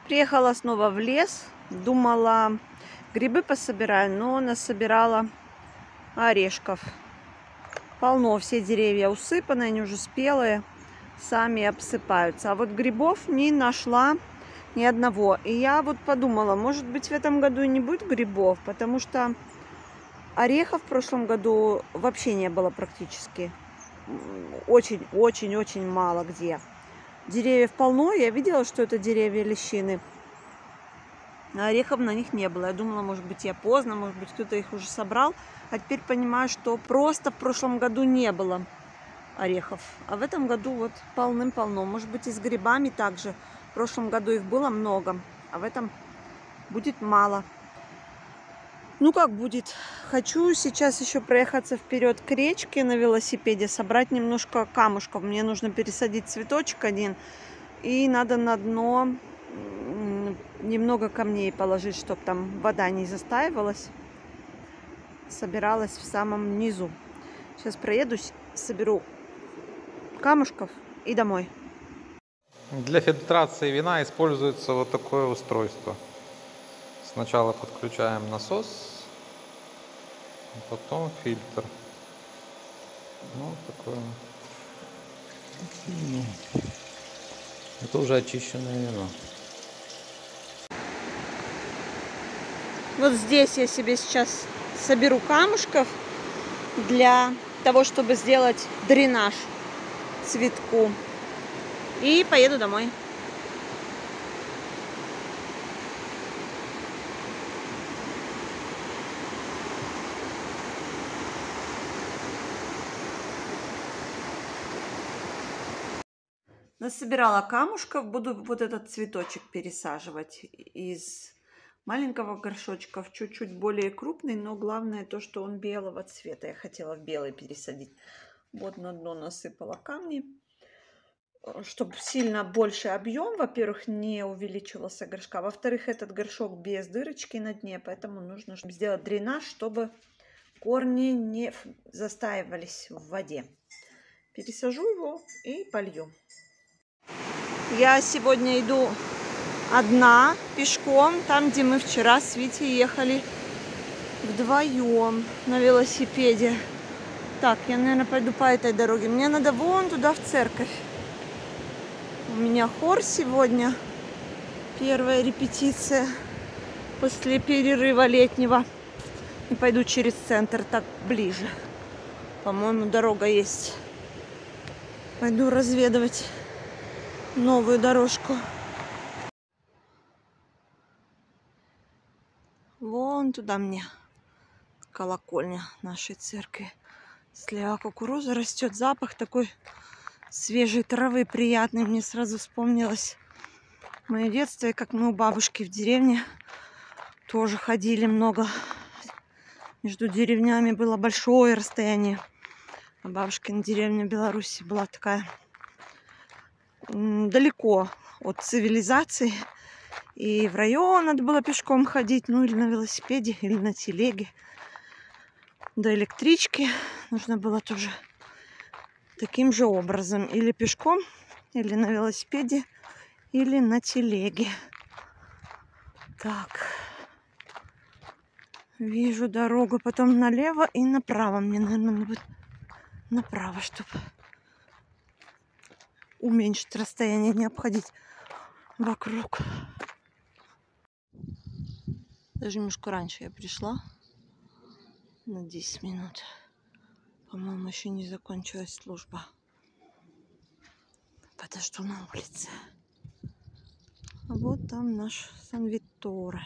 Приехала снова в лес. Думала, грибы пособираю, но насобирала орешков. Полно, все деревья усыпаны, они уже спелые, сами обсыпаются. А вот грибов не нашла ни одного. И я вот подумала, может быть, в этом году и не будет грибов, потому что орехов в прошлом году вообще не было практически. Очень-очень-очень мало где. Деревьев полно, я видела, что это деревья лещины. А орехов на них не было. Я думала, может быть, я поздно, может быть, кто-то их уже собрал. А теперь понимаю, что просто в прошлом году не было орехов. А в этом году вот полным-полно. Может быть, и с грибами также. В прошлом году их было много, а в этом будет мало. Ну, как будет. Хочу сейчас еще проехаться вперед к речке на велосипеде, собрать немножко камушков. Мне нужно пересадить цветочек один. И надо на дно немного камней положить, чтобы там вода не застаивалась. Собиралась в самом низу. Сейчас проедусь, соберу камушков и домой. Для фильтрации вина используется вот такое устройство. Сначала подключаем насос, потом фильтр. Ну, такое. Это уже очищенное вино. Вот здесь я себе сейчас соберу камушков для того, чтобы сделать дренаж цветку. И поеду домой. Насобирала камушков, буду вот этот цветочек пересаживать из маленького горшочка в чуть-чуть более крупный, но главное то, что он белого цвета. Я хотела в белый пересадить. Вот на дно насыпала камни, чтобы сильно больше объем, во-первых, не увеличивался горшка, во-вторых, этот горшок без дырочки на дне, поэтому нужно сделать дренаж, чтобы корни не застаивались в воде. Пересажу его и полью. Я сегодня иду одна пешком, там, где мы вчера с Витей ехали вдвоем на велосипеде. Так, я, наверное, пойду по этой дороге. Мне надо вон туда, в церковь. У меня хор сегодня. Первая репетиция после перерыва летнего. И пойду через центр, так ближе. По-моему, дорога есть. Пойду разведывать новую дорожку. Вон туда мне колокольня нашей церкви. Слева кукуруза растет, запах такой свежей травы приятный. Мне сразу вспомнилось мое детство, и как мы у бабушки в деревне тоже ходили много. Между деревнями было большое расстояние. А бабушкина деревня в Беларуси была такая далеко от цивилизации. И в район надо было пешком ходить, ну или на велосипеде, или на телеге. До электрички нужно было тоже таким же образом. Или пешком, или на велосипеде, или на телеге. Так. Вижу дорогу, потом налево и направо. Мне, наверное, надо будет направо, чтобы уменьшить расстояние, не обходить вокруг. Даже немножко раньше я пришла. На 10 минут. По-моему, еще не закончилась служба. Подожду на улице. А вот там наш Сан-Витторе.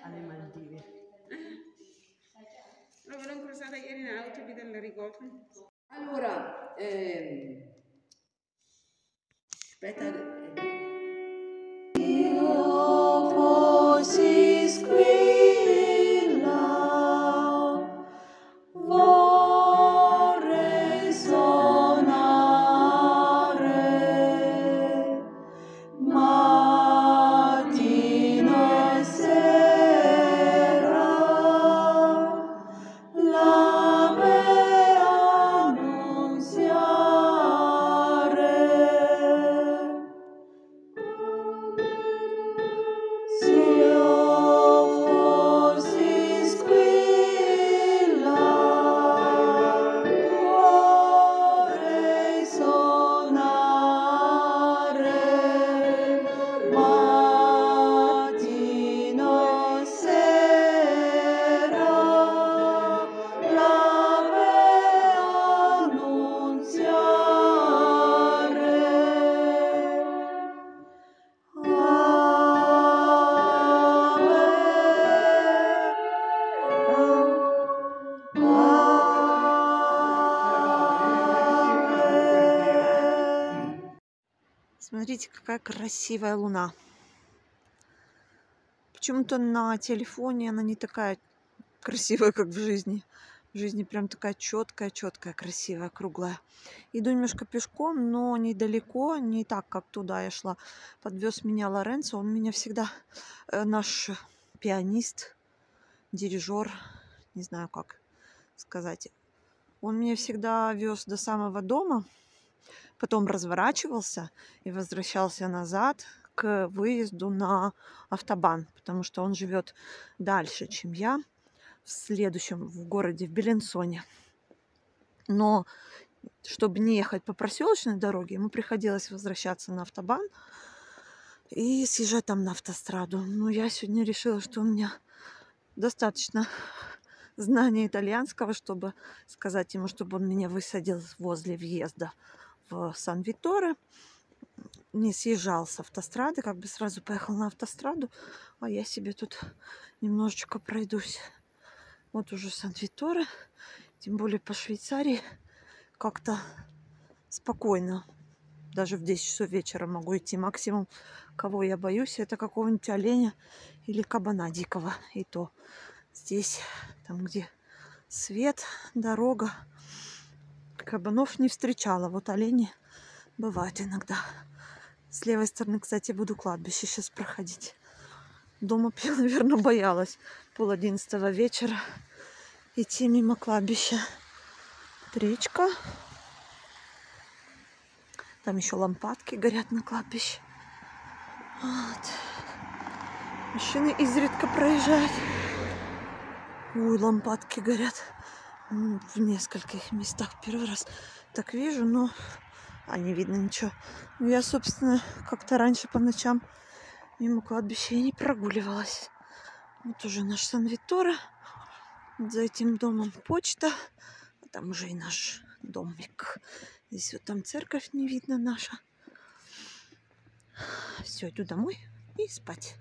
Alle Maldive. L'ho cruzata ieri in auto, vi del ricordo. Allora, aspetta. Смотрите, какая красивая луна. Почему-то на телефоне она не такая красивая, как в жизни. В жизни прям такая четкая, красивая, круглая. Иду немножко пешком, но недалеко, не так, как туда я шла. Подвез меня Лоренцо. Он меня всегда, наш пианист, дирижер, не знаю, как сказать. Он меня всегда вез до самого дома, потом разворачивался и возвращался назад к выезду на автобан, потому что он живет дальше, чем я, в городе, в Беленсоне. Но чтобы не ехать по проселочной дороге, ему приходилось возвращаться на автобан и съезжать там на автостраду. Но я сегодня решила, что у меня достаточно знания итальянского, чтобы сказать ему, чтобы он меня высадил возле въезда в Сан-Виторе. Не съезжал с автострады, как бы сразу поехал на автостраду, а я себе тут немножечко пройдусь. Вот уже Сан-Виторе, тем более по Швейцарии как-то спокойно. Даже в 10 часов вечера могу идти. Максимум, кого я боюсь, это какого-нибудь оленя или кабана дикого. И то здесь, там где свет, дорога, кабанов не встречала. Вот олени бывают иногда. С левой стороны, кстати, буду кладбище сейчас проходить. Дома, наверное, боялась 10:30 вечера идти мимо кладбища. Речка. Там еще лампадки горят на кладбище. Вот. Машины изредка проезжают. Ой, лампадки горят в нескольких местах. Первый раз так вижу, но не видно ничего. Я, собственно, как-то раньше по ночам мимо кладбища и не прогуливалась. Вот уже наш Сан-Виторе. За этим домом почта. А там уже и наш домик. Здесь вот там церковь не видно наша. Все, иду домой и спать.